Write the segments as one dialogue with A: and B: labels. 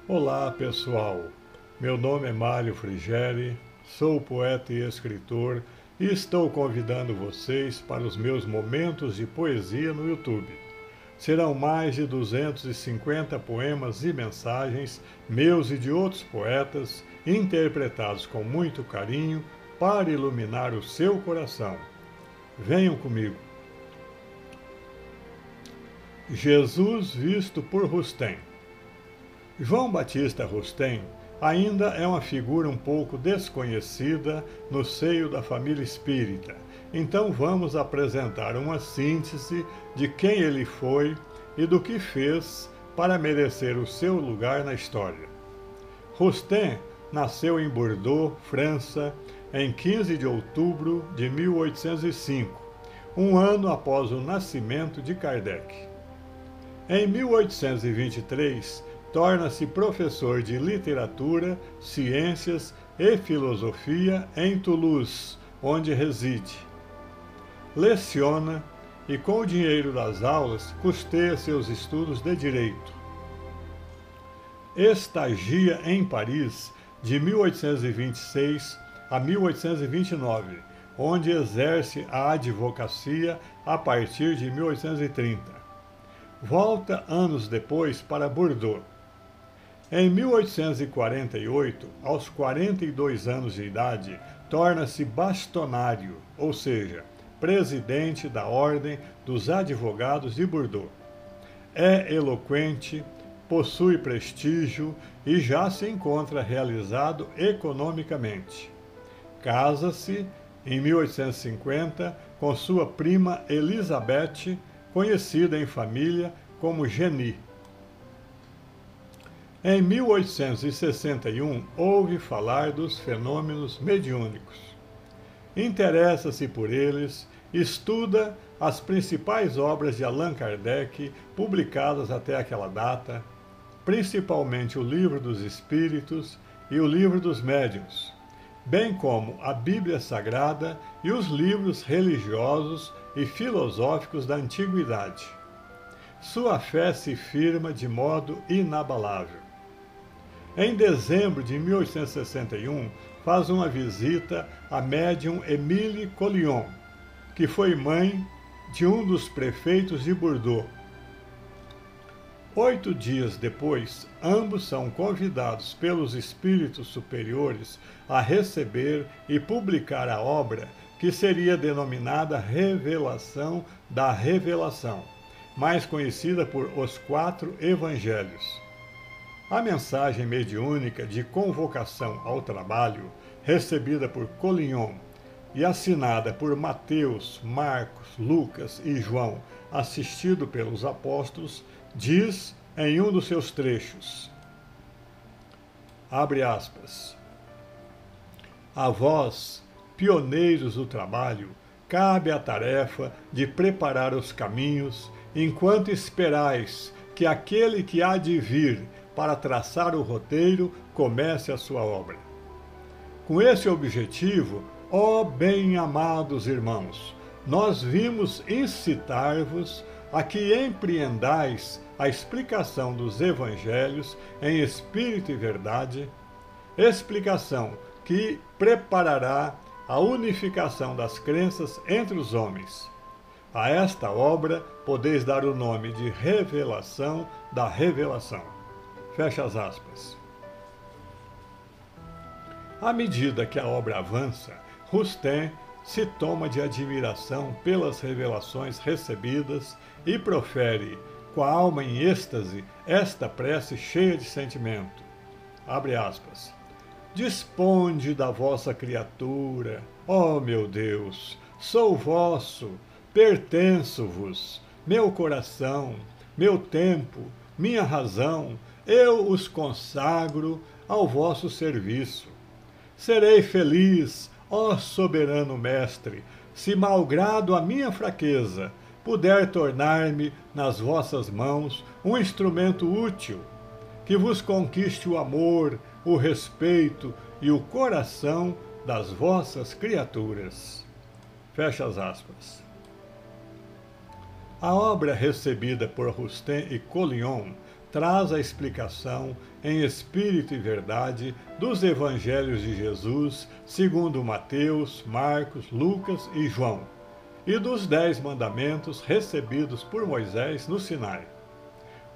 A: Olá pessoal, meu nome é Mário Frigeri, sou poeta e escritor e estou convidando vocês para os meus momentos de poesia no YouTube. Serão mais de 250 poemas e mensagens, meus e de outros poetas, interpretados com muito carinho para iluminar o seu coração. Venham comigo. Jesus visto por Rustem. João Batista Rustem ainda é uma figura um pouco desconhecida no seio da família espírita. Então vamos apresentar uma síntese de quem ele foi e do que fez para merecer o seu lugar na história. Rustem nasceu em Bordeaux, França, em 15 de outubro de 1805, um ano após o nascimento de Kardec. Em 1823, torna-se professor de literatura, ciências e filosofia em Toulouse, onde reside. Leciona e, com o dinheiro das aulas, custeia seus estudos de direito. Estagia em Paris de 1826 a 1829, onde exerce a advocacia a partir de 1830. Volta anos depois para Bordeaux. Em 1848, aos 42 anos de idade, torna-se bastonário, ou seja, presidente da Ordem dos Advogados de Bordeaux. É eloquente, possui prestígio e já se encontra realizado economicamente. Casa-se em 1850 com sua prima Elizabeth, conhecida em família como Geni. Em 1861, ouve falar dos fenômenos mediúnicos. Interessa-se por eles, estuda as principais obras de Allan Kardec publicadas até aquela data, principalmente o Livro dos Espíritos e o Livro dos Médiuns, bem como a Bíblia Sagrada e os livros religiosos e filosóficos da antiguidade. Sua fé se firma de modo inabalável. Em dezembro de 1861, faz uma visita à médium Émile Collion, que foi mãe de um dos prefeitos de Bordeaux. 8 dias depois, ambos são convidados pelos espíritos superiores a receber e publicar a obra que seria denominada Revelação da Revelação, mais conhecida por Os Quatro Evangelhos. A mensagem mediúnica de convocação ao trabalho, recebida por Collignon e assinada por Mateus, Marcos, Lucas e João, assistido pelos apóstolos, diz em um dos seus trechos, abre aspas, a vós, pioneiros do trabalho, cabe a tarefa de preparar os caminhos, enquanto esperais que aquele que há de vir para traçar o roteiro comece a sua obra. Com esse objetivo, ó bem-amados irmãos, nós vimos incitar-vos a que empreendais a explicação dos evangelhos em espírito e verdade, explicação que preparará a unificação das crenças entre os homens. A esta obra podeis dar o nome de Revelação da Revelação. Fecha as aspas. À medida que a obra avança, Rustem se toma de admiração pelas revelações recebidas e profere, com a alma em êxtase, esta prece cheia de sentimento. Abre aspas. Disponde da vossa criatura, ó meu Deus, sou vosso, pertenço-vos, meu coração, meu tempo, minha razão, eu os consagro ao vosso serviço. Serei feliz, ó soberano mestre, se malgrado a minha fraqueza, puder tornar-me nas vossas mãos um instrumento útil, que vos conquiste o amor, o respeito e o coração das vossas criaturas. Fecha as aspas. A obra recebida por Rustem e Collignon traz a explicação, em espírito e verdade, dos evangelhos de Jesus, segundo Mateus, Marcos, Lucas e João, e dos 10 mandamentos recebidos por Moisés no Sinai.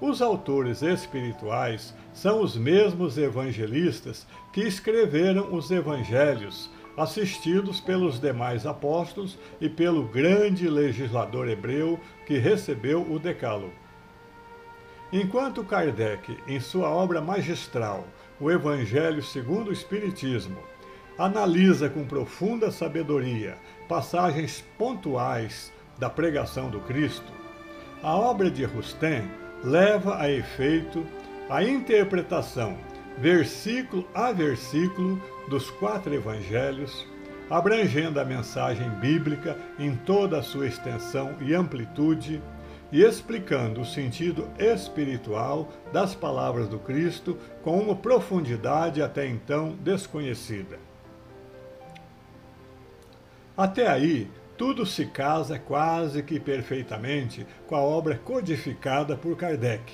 A: Os autores espirituais são os mesmos evangelistas que escreveram os evangelhos, assistidos pelos demais apóstolos e pelo grande legislador hebreu que recebeu o Decálogo. Enquanto Kardec, em sua obra magistral, o Evangelho segundo o Espiritismo, analisa com profunda sabedoria passagens pontuais da pregação do Cristo, a obra de Rustem leva a efeito a interpretação, versículo a versículo, dos 4 evangelhos, abrangendo a mensagem bíblica em toda a sua extensão e amplitude, e explicando o sentido espiritual das palavras do Cristo com uma profundidade até então desconhecida. Até aí, tudo se casa quase que perfeitamente com a obra codificada por Kardec,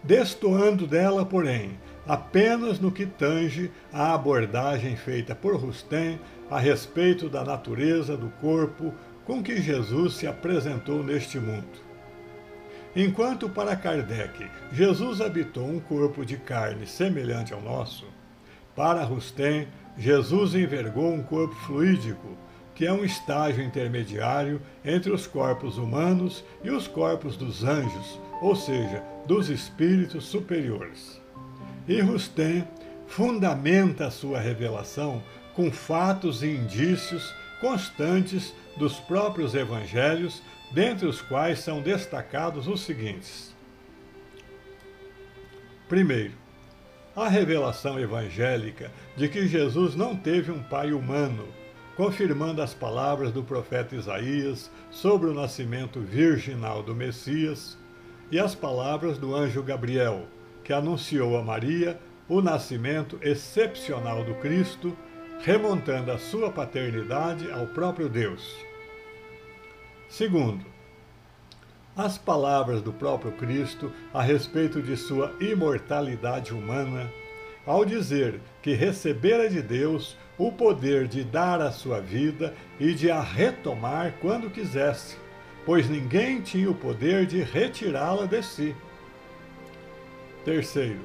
A: destoando dela, porém, apenas no que tange à abordagem feita por Rustem a respeito da natureza do corpo com que Jesus se apresentou neste mundo. Enquanto para Kardec Jesus habitou um corpo de carne semelhante ao nosso, para Rustem Jesus envergou um corpo fluídico, que é um estágio intermediário entre os corpos humanos e os corpos dos anjos, ou seja, dos espíritos superiores. E Rustem fundamenta a sua revelação com fatos e indícios constantes dos próprios evangelhos, dentre os quais são destacados os seguintes. Primeiro, a revelação evangélica de que Jesus não teve um pai humano, confirmando as palavras do profeta Isaías sobre o nascimento virginal do Messias e as palavras do anjo Gabriel, que anunciou a Maria o nascimento excepcional do Cristo, remontando a sua paternidade ao próprio Deus. Segundo, as palavras do próprio Cristo a respeito de sua imortalidade humana, ao dizer que recebera de Deus o poder de dar a sua vida e de a retomar quando quisesse, pois ninguém tinha o poder de retirá-la de si. Terceiro,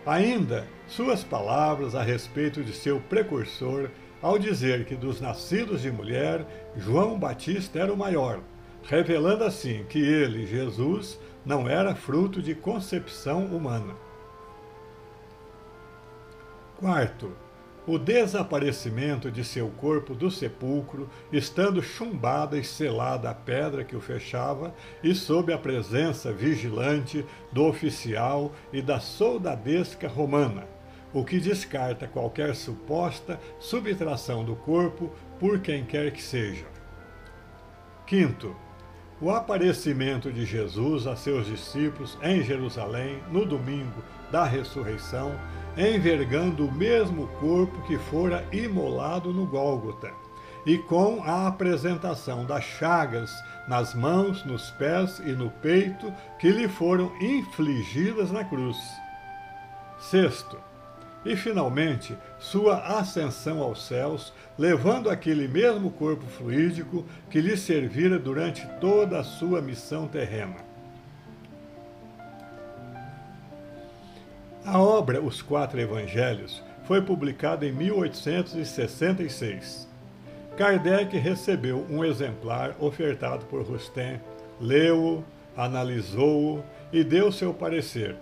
A: ainda suas palavras a respeito de seu precursor, ao dizer que dos nascidos de mulher, João Batista era o maior, revelando assim que ele, Jesus, não era fruto de concepção humana. Quarto, o desaparecimento de seu corpo do sepulcro, estando chumbada e selada a pedra que o fechava, e sob a presença vigilante do oficial e da soldadesca romana, o que descarta qualquer suposta subtração do corpo por quem quer que seja. Quinto, o aparecimento de Jesus a seus discípulos em Jerusalém no domingo da ressurreição, envergando o mesmo corpo que fora imolado no Gólgota, e com a apresentação das chagas nas mãos, nos pés e no peito que lhe foram infligidas na cruz. Sexto, e finalmente sua ascensão aos céus, levando aquele mesmo corpo fluídico que lhe servira durante toda a sua missão terrena. A obra Os Quatro Evangelhos foi publicada em 1866. Kardec recebeu um exemplar ofertado por Rustem, leu-o, analisou-o e deu seu parecer.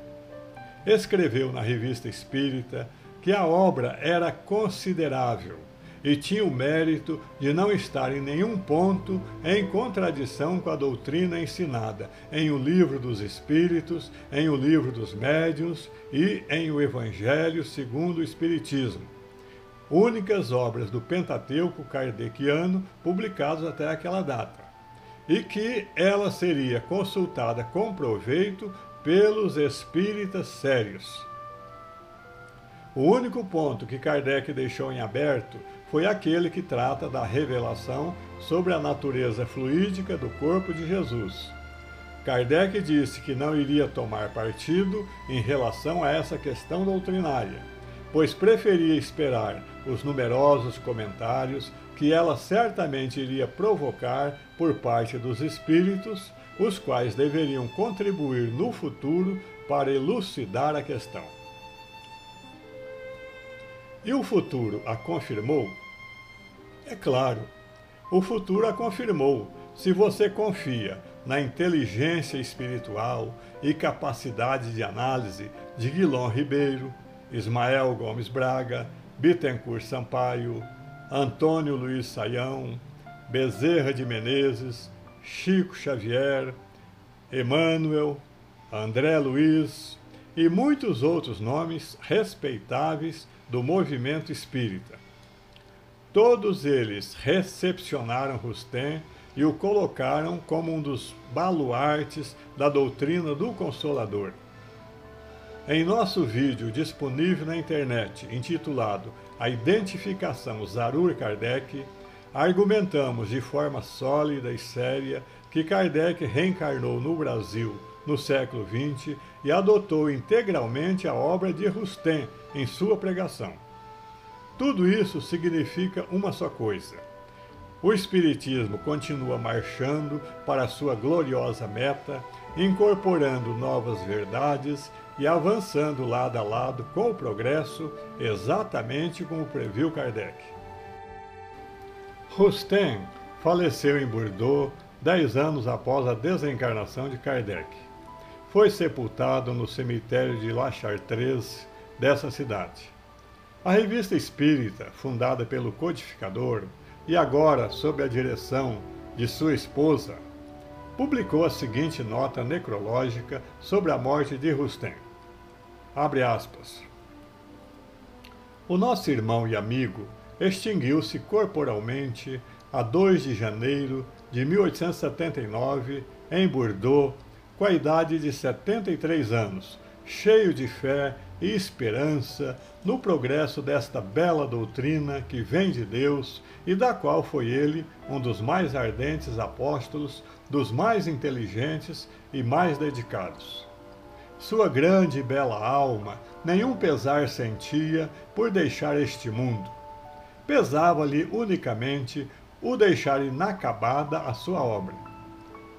A: Escreveu na Revista Espírita que a obra era considerável e tinha o mérito de não estar em nenhum ponto em contradição com a doutrina ensinada em O Livro dos Espíritos, em O Livro dos Médiuns e em O Evangelho segundo o Espiritismo, únicas obras do Pentateuco kardeciano publicadas até aquela data, e que ela seria consultada com proveito pelos espíritas sérios. O único ponto que Kardec deixou em aberto foi aquele que trata da revelação sobre a natureza fluídica do corpo de Jesus, Kardec disse que não iria tomar partido em relação a essa questão doutrinária, pois preferia esperar os numerosos comentários que ela certamente iria provocar por parte dos espíritos, os quais deveriam contribuir no futuro para elucidar a questão. E o futuro a confirmou? É claro, o futuro a confirmou. Se você confia na inteligência espiritual e capacidade de análise de Guilom Ribeiro, Ismael Gomes Braga, Bittencourt Sampaio, Antônio Luiz Saião, Bezerra de Menezes, Chico Xavier, Emmanuel, André Luiz e muitos outros nomes respeitáveis do movimento espírita. Todos eles recepcionaram Rustem e o colocaram como um dos baluartes da doutrina do Consolador. Em nosso vídeo disponível na internet, intitulado A Identificação Zarur Kardec, argumentamos de forma sólida e séria que Kardec reencarnou no Brasil no século XX e adotou integralmente a obra de Rustem em sua pregação. Tudo isso significa uma só coisa: o Espiritismo continua marchando para sua gloriosa meta, incorporando novas verdades e avançando lado a lado com o progresso, exatamente como previu Kardec. Rustem faleceu em Bordeaux 10 anos após a desencarnação de Kardec. Foi sepultado no cemitério de La Chartreuse dessa cidade. A Revista Espírita, fundada pelo codificador e agora sob a direção de sua esposa, publicou a seguinte nota necrológica sobre a morte de Rustem. Abre aspas. O nosso irmão e amigo extinguiu-se corporalmente a 2 de janeiro de 1879 em Bordeaux, com a idade de 73 anos, cheio de fé e esperança no progresso desta bela doutrina que vem de Deus e da qual foi ele um dos mais ardentes apóstolos, dos mais inteligentes e mais dedicados. Sua grande e bela alma nenhum pesar sentia por deixar este mundo. Pesava-lhe unicamente o deixar inacabada a sua obra.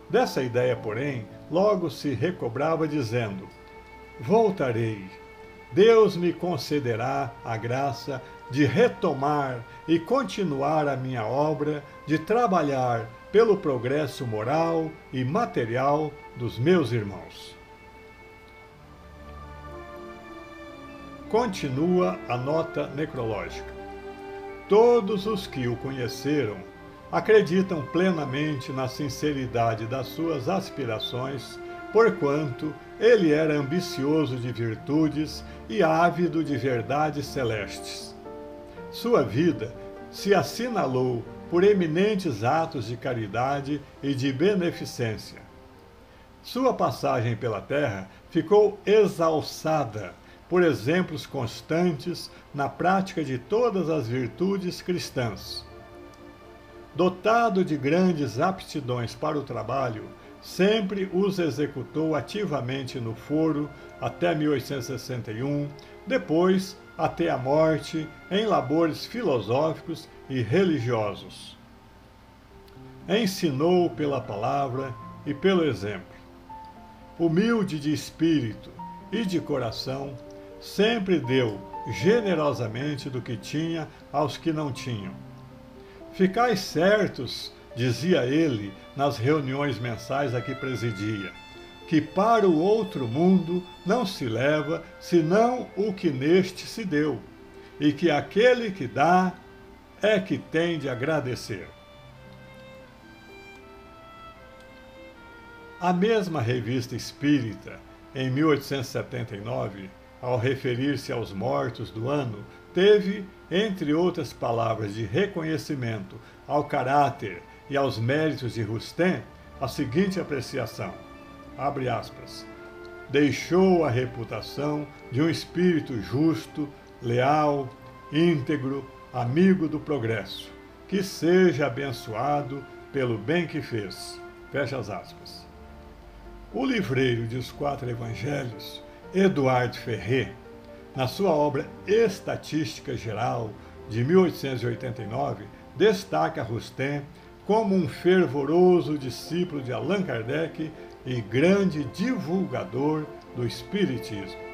A: Dessa ideia, porém, logo se recobrava dizendo: voltarei. Deus me concederá a graça de retomar e continuar a minha obra, de trabalhar pelo progresso moral e material dos meus irmãos. Continua a nota necrológica. Todos os que o conheceram acreditam plenamente na sinceridade das suas aspirações, porquanto ele era ambicioso de virtudes e ávido de verdades celestes. Sua vida se assinalou por eminentes atos de caridade e de beneficência. Sua passagem pela terra ficou exalçada por exemplos constantes na prática de todas as virtudes cristãs. Dotado de grandes aptidões para o trabalho, sempre os executou ativamente no foro até 1861, depois até a morte em labores filosóficos e religiosos. Ensinou pela palavra e pelo exemplo. Humilde de espírito e de coração, sempre deu generosamente do que tinha aos que não tinham. Ficais certos, dizia ele nas reuniões mensais a que presidia, que para o outro mundo não se leva senão o que neste se deu, e que aquele que dá é que tem de agradecer. A mesma Revista Espírita, em 1879, ao referir-se aos mortos do ano, teve, entre outras palavras de reconhecimento ao caráter e aos méritos de Rustem, a seguinte apreciação, abre aspas, deixou a reputação de um espírito justo, leal, íntegro, amigo do progresso, que seja abençoado pelo bem que fez, fecha as aspas. O livreiro de Os Quatro Evangelhos, Eduard Ferré, na sua obra Estatística Geral, de 1889, destaca Rustem como um fervoroso discípulo de Allan Kardec e grande divulgador do Espiritismo.